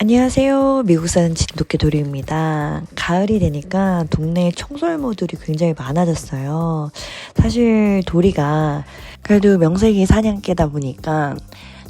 안녕하세요. 미국 사는 진돗개 도리입니다. 가을이 되니까 동네에 청설모들이 굉장히 많아졌어요. 사실 도리가 그래도 명색이 사냥개다 보니까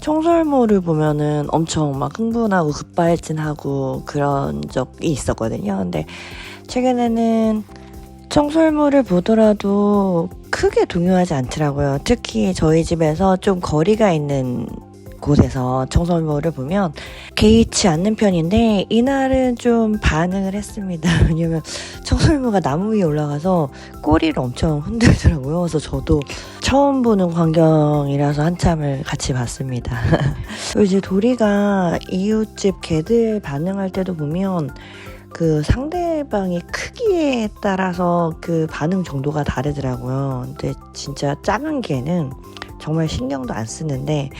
청설모를 보면은 엄청 막 흥분하고 급발진하고 그런 적이 있었거든요. 근데 최근에는 청설모를 보더라도 크게 동요하지 않더라고요. 특히 저희 집에서 좀 거리가 있는 곳에서 청설모를 보면 개의치 않는 편인데 이날은 좀 반응을 했습니다. 왜냐면 청설모가 나무 위에 올라가서 꼬리를 엄청 흔들더라고요. 그래서 저도 처음 보는 광경이라서 한참을 같이 봤습니다. 그리고 이제 도리가 이웃집 개들 반응할 때도 보면 그 상대방의 크기에 따라서 그 반응 정도가 다르더라고요. 근데 진짜 작은 개는 정말 신경도 안 쓰는데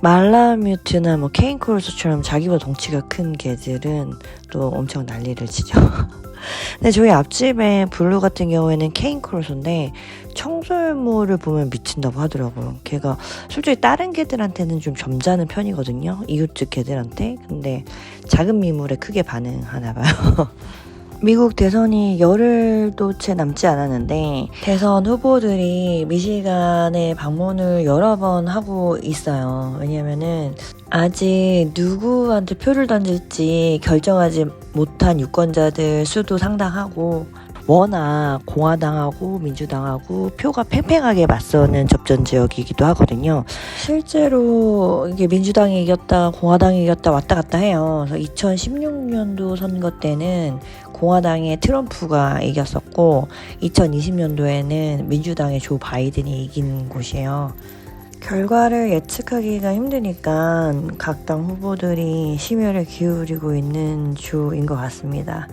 말라뮤트나 뭐 케인크로스처럼 자기보다 덩치가 큰 개들은 또 엄청 난리를 치죠. 근데 저희 앞집에 블루 같은 경우에는 케인크로스인데 청설모를 보면 미친다고 하더라고요. 걔가 솔직히 다른 개들한테는 좀 점잖은 편이거든요. 이웃집 개들한테. 근데 작은 미물에 크게 반응하나 봐요. 미국 대선이 열흘도 채 남지 않았는데 대선 후보들이 미시간에 방문을 여러 번 하고 있어요. 왜냐면은 아직 누구한테 표를 던질지 결정하지 못한 유권자들 수도 상당하고 워낙 공화당하고 민주당하고 표가 팽팽하게 맞서는 접전 지역이기도 하거든요. 실제로 이게 민주당이 이겼다 공화당이 이겼다 왔다 갔다 해요. 그래서 2016년도 선거 때는 공화당의 트럼프가 이겼었고 2020년도에는 민주당의 조 바이든이 이긴 곳이에요. 결과를 예측하기가 힘드니까 각 당 후보들이 심혈을 기울이고 있는 주인 것 같습니다.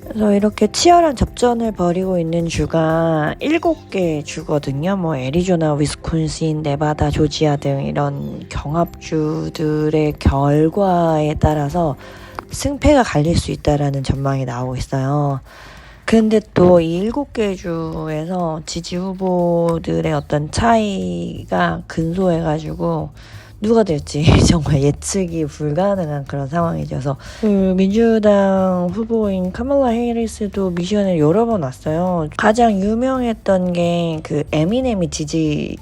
그래서 이렇게 치열한 접전을 벌이고 있는 주가 7개 주거든요. 뭐 애리조나, 위스콘신, 네바다, 조지아 등 이런 경합주들의 결과에 따라서 승패가 갈릴 수 있다라는 전망이 나오고 있어요. 근데 또 이 7개 주에서 지지 후보들의 어떤 차이가 근소해가지고 누가 될지 정말 예측이 불가능한 그런 상황이죠. 그래서 그 민주당 후보인 카멀라 해리스도 미시간에 여러 번 왔어요. 가장 유명했던 게 그 에미넴이 지지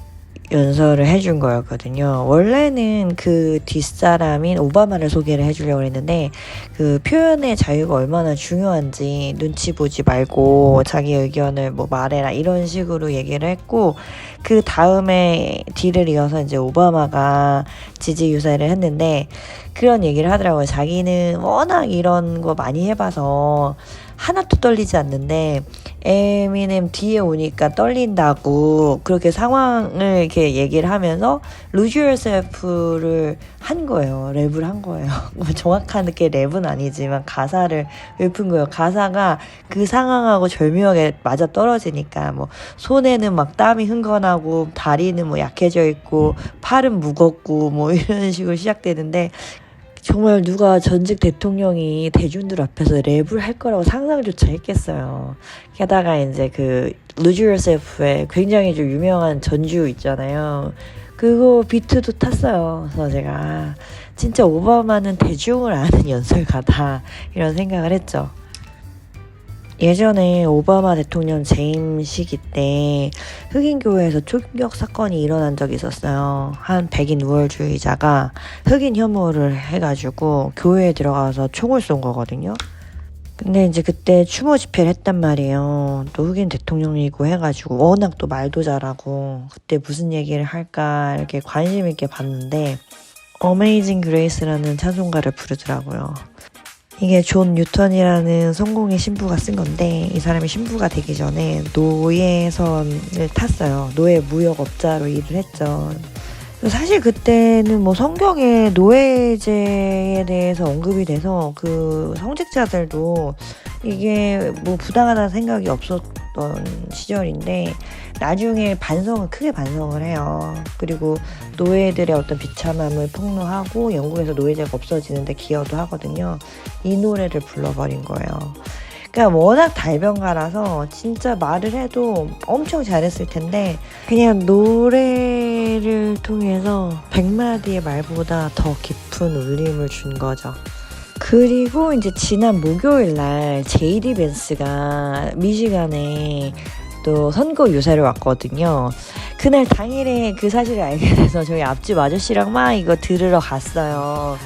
연설을 해준 거였거든요. 원래는 그 뒷사람인 오바마를 소개를 해주려고 했는데 그 표현의 자유가 얼마나 중요한지 눈치 보지 말고 자기 의견을 뭐 말해라 이런 식으로 얘기를 했고 그 다음에 뒤를 이어서 이제 오바마가 지지 유세를 했는데 그런 얘기를 하더라고요. 자기는 워낙 이런 거 많이 해봐서 하나도 떨리지 않는데 에미넴 뒤에 오니까 떨린다고 그렇게 상황을 이렇게 얘기를 하면서 Lose Yourself를 한 거예요. 랩을 한 거예요. 정확하게 랩은 아니지만 가사를 읊은 거예요. 가사가 그 상황하고 절묘하게 맞아 떨어지니까 뭐 손에는 막 땀이 흥건하고 다리는 뭐 약해져 있고 팔은 무겁고 뭐 이런 식으로 시작되는데 정말 누가 전직 대통령이 대중들 앞에서 랩을 할 거라고 상상조차 했겠어요. 게다가 이제 그 Lose Yourself에 굉장히 좀 유명한 전주 있잖아요. 그거 비트도 탔어요. 그래서 제가 진짜 오바마는 대중을 아는 연설가다 이런 생각을 했죠. 예전에 오바마 대통령 재임 시기 때 흑인 교회에서 총격 사건이 일어난 적이 있었어요. 한 백인 우월주의자가 흑인 혐오를 해가지고 교회에 들어가서 총을 쏜 거거든요. 근데 이제 그때 추모 집회를 했단 말이에요. 또 흑인 대통령이고 해가지고 워낙 또 말도 잘하고 그때 무슨 얘기를 할까 이렇게 관심 있게 봤는데 Amazing Grace라는 찬송가를 부르더라고요. 이게 존 뉴턴이라는 성공의 신부가 쓴 건데 이 사람이 신부가 되기 전에 노예선을 탔어요. 노예 무역업자로 일을 했죠. 사실 그때는 뭐 성경에 노예제에 대해서 언급이 돼서 그 성직자들도 이게 뭐 부당하다는 생각이 없었던 시절인데 나중에 크게 반성을 해요. 그리고 노예들의 어떤 비참함을 폭로하고 영국에서 노예제가 없어지는데 기여도 하거든요. 이 노래를 불러버린 거예요. 그러니까 워낙 달변가라서 진짜 말을 해도 엄청 잘했을 텐데 그냥 노래를 통해서 100마디의 말보다 더 깊은 울림을 준 거죠. 그리고 이제 지난 목요일 날 제이디 벤스가 미시간에 또 선거 유세를 왔거든요. 그날 당일에 그 사실을 알게 돼서 저희 앞집 아저씨랑 막 이거 들으러 갔어요.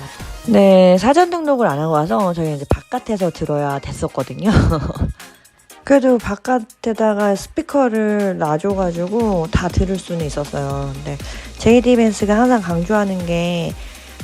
네, 사전 등록을 안 하고 와서 저희 이제 바깥에서 들어야 됐었거든요. 그래도 바깥에다가 스피커를 놔줘가지고 다 들을 수는 있었어요. 근데 제이디 벤스가 항상 강조하는 게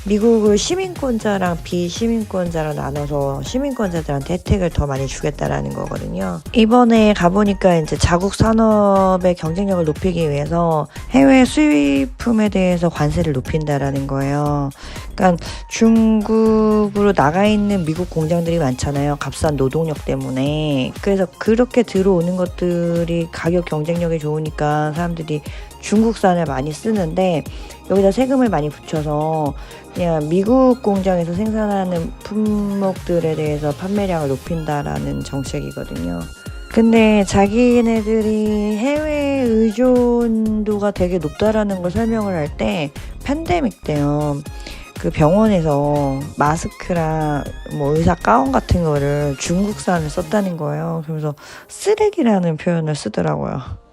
미국을 시민권자랑 비시민권자로 나눠서 시민권자들한테 혜택을 더 많이 주겠다라는 거거든요. 이번에 가보니까 이제 자국 산업의 경쟁력을 높이기 위해서 해외 수입품에 대해서 관세를 높인다라는 거예요. 그러니까 중국으로 나가 있는 미국 공장들이 많잖아요. 값싼 노동력 때문에. 그래서 그렇게 들어오는 것들이 가격 경쟁력이 좋으니까 사람들이 중국산을 많이 쓰는데 여기다 세금을 많이 붙여서 그냥 미국 공장에서 생산하는 품목들에 대해서 판매량을 높인다라는 정책이거든요. 근데 자기네들이 해외 의존도가 되게 높다라는 걸 설명을 할 때 팬데믹 때요. 그 병원에서 마스크랑 뭐 의사 가운 같은 거를 중국산을 썼다는 거예요. 그래서 쓰레기라는 표현을 쓰더라고요.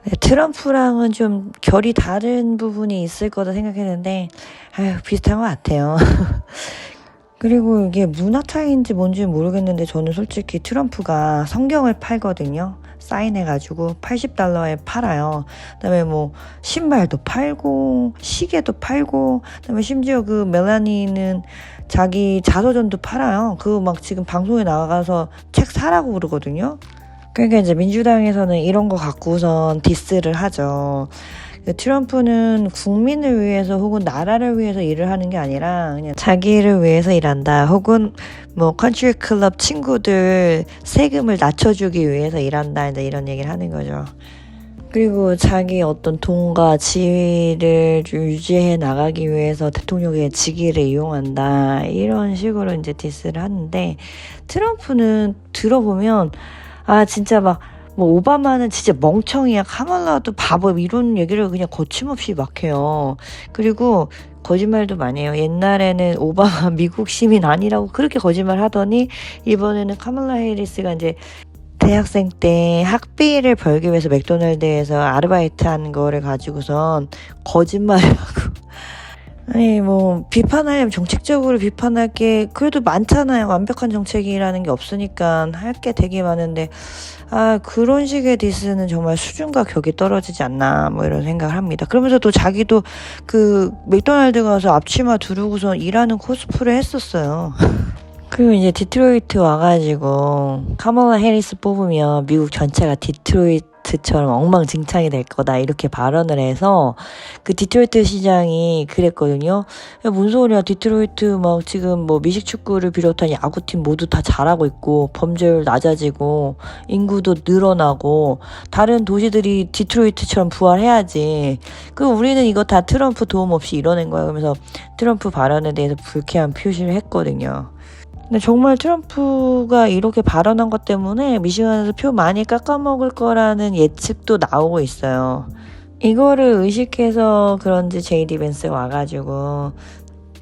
네, 트럼프랑은 좀 결이 다른 부분이 있을 거다 생각했는데 비슷한 것 같아요. 그리고 이게 문화 차이인지 뭔지 모르겠는데 저는 솔직히 트럼프가 성경을 팔거든요. 사인해가지고 $80에 팔아요. 그다음에 뭐 신발도 팔고 시계도 팔고 그다음에 심지어 그 멜라니는 자기 자서전도 팔아요. 그거 막 지금 방송에 나가서 책 사라고 그러거든요. 그러니까 이제 민주당에서는 이런 거 갖고선 디스를 하죠. 트럼프는 국민을 위해서 혹은 나라를 위해서 일을 하는 게 아니라 그냥 자기를 위해서 일한다. 혹은 뭐 컨트리 클럽 친구들 세금을 낮춰주기 위해서 일한다. 이런 얘기를 하는 거죠. 그리고 자기 어떤 돈과 지위를 유지해 나가기 위해서 대통령의 직위를 이용한다. 이런 식으로 이제 디스를 하는데 트럼프는 들어보면 진짜 막 뭐 오바마는 진짜 멍청이야. 카말라도 바보 이런 얘기를 그냥 거침없이 막 해요. 그리고 거짓말도 많이 해요. 옛날에는 오바마 미국 시민 아니라고 그렇게 거짓말 하더니 이번에는 카말라 해리스가 이제 대학생 때 학비를 벌기 위해서 맥도날드에서 아르바이트 한 거를 가지고선 거짓말을 하고 아니 뭐 비판하려면 정책적으로 비판할 게 그래도 많잖아요. 완벽한 정책이라는 게 없으니까 할 게 되게 많은데 그런 식의 디스는 정말 수준과 격이 떨어지지 않나 뭐 이런 생각을 합니다. 그러면서 또 자기도 그 맥도날드 가서 앞치마 두르고서 일하는 코스프레 했었어요. 그리고 이제 디트로이트 와가지고 카멀라 해리스 뽑으면 미국 전체가 디트로이트처럼 엉망진창이 될 거다 이렇게 발언을 해서 그 디트로이트 시장이 그랬거든요. 뭔 소리야, 디트로이트 막 지금 뭐 미식축구를 비롯한 야구팀 모두 다 잘하고 있고 범죄율 낮아지고 인구도 늘어나고 다른 도시들이 디트로이트처럼 부활해야지. 그 우리는 이거 다 트럼프 도움 없이 이뤄낸 거야. 그러면서 트럼프 발언에 대해서 불쾌한 표시를 했거든요. 근데 정말 트럼프가 이렇게 발언한 것 때문에 미시간에서 표 많이 깎아먹을 거라는 예측도 나오고 있어요. 이거를 의식해서 그런지 제이디 벤스가 와가지고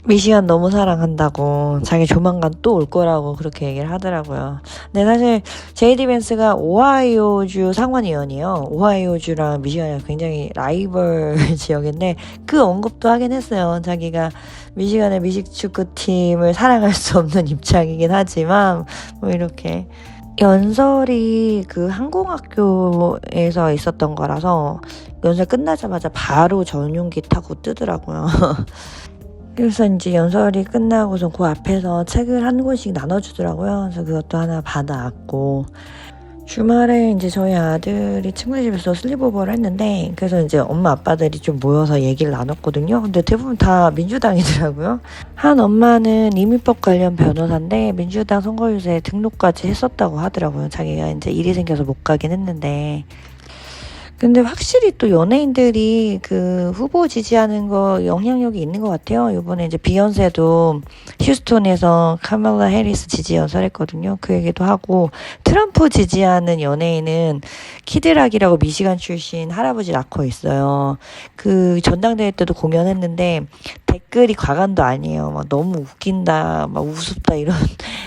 미시간 너무 사랑한다고 자기 조만간 또 올 거라고 그렇게 얘기를 하더라고요. 근데 사실 제이디 벤스가 오하이오주 상원의원이에요. 오하이오주랑 미시간이 굉장히 라이벌 지역인데 그 언급도 하긴 했어요. 자기가 미시간의 미식축구팀을 사랑할 수 없는 입장이긴 하지만 뭐 이렇게 연설이 그 항공학교에서 있었던 거라서 연설 끝나자마자 바로 전용기 타고 뜨더라고요. 그래서 이제 연설이 끝나고서 그 앞에서 책을 한 권씩 나눠주더라고요. 그래서 그것도 하나 받아왔고 주말에 이제 저희 아들이 친구네 집에서 슬립오버를 했는데 그래서 이제 엄마 아빠들이 좀 모여서 얘기를 나눴거든요. 근데 대부분 다 민주당이더라고요. 한 엄마는 이민법 관련 변호사인데 민주당 선거유세 등록까지 했었다고 하더라고요. 자기가 이제 일이 생겨서 못 가긴 했는데 근데 확실히 또 연예인들이 그 후보 지지하는 거 영향력이 있는 것 같아요. 이번에 이제 비욘세도 휴스톤에서 카멀라 해리스 지지 연설했거든요. 그 얘기도 하고, 트럼프 지지하는 연예인은 키드락이라고 미시간 출신 할아버지 낳고 있어요. 그 전당대회 때도 공연했는데 댓글이 과간도 아니에요. 막 너무 웃긴다, 막 우습다 이런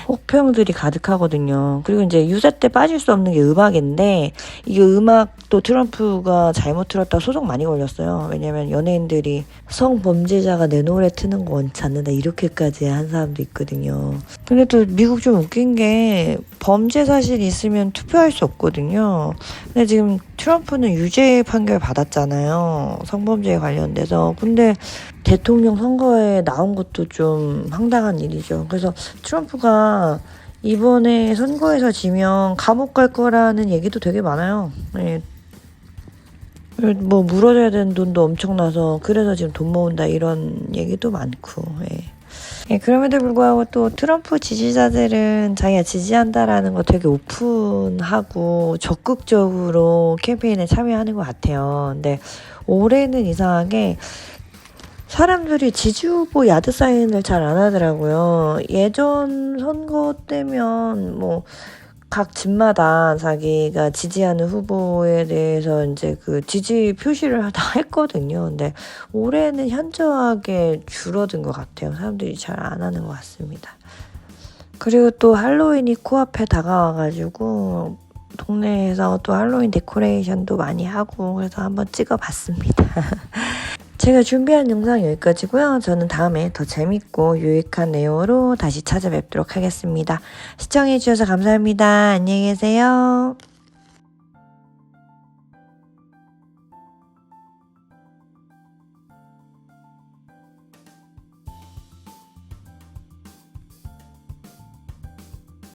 혹평들이 가득하거든요. 그리고 이제 유세 때 빠질 수 없는 게 음악인데, 이게 음악도 트럼프가 잘못 틀었다 소송 많이 걸렸어요. 왜냐면 연예인들이 성범죄자가 내 노래 트는 거 원치 않는다 이렇게까지 한 사람도 있거든요. 근데 또 미국 좀 웃긴 게 범죄 사실이 있으면 투표할 수 없거든요. 근데 지금 트럼프는 유죄 판결 받았잖아요. 성범죄에 관련돼서. 근데 대통령 선거에 나온 것도 좀 황당한 일이죠. 그래서 트럼프가 이번에 선거에서 지면 감옥 갈 거라는 얘기도 되게 많아요. 예. 뭐 물어줘야 되는 돈도 엄청나서 그래서 지금 돈 모은다 이런 얘기도 많고. 예. 예, 그럼에도 불구하고 또 트럼프 지지자들은 자기가 지지한다라는 거 되게 오픈하고 적극적으로 캠페인에 참여하는 것 같아요. 근데 올해는 이상하게 사람들이 지지후보 야드 사인을 잘 안 하더라고요. 예전 선거 때면 뭐 각 집마다 자기가 지지하는 후보에 대해서 이제 그 지지 표시를 다 했거든요. 근데 올해는 현저하게 줄어든 것 같아요. 사람들이 잘 안 하는 것 같습니다. 그리고 또 할로윈이 코앞에 다가와가지고 동네에서 또 할로윈 데코레이션도 많이 하고 그래서 한번 찍어봤습니다. 제가 준비한 영상 여기까지고요. 저는 다음에 더 재밌고 유익한 내용으로 다시 찾아뵙도록 하겠습니다. 시청해주셔서 감사합니다. 안녕히 계세요.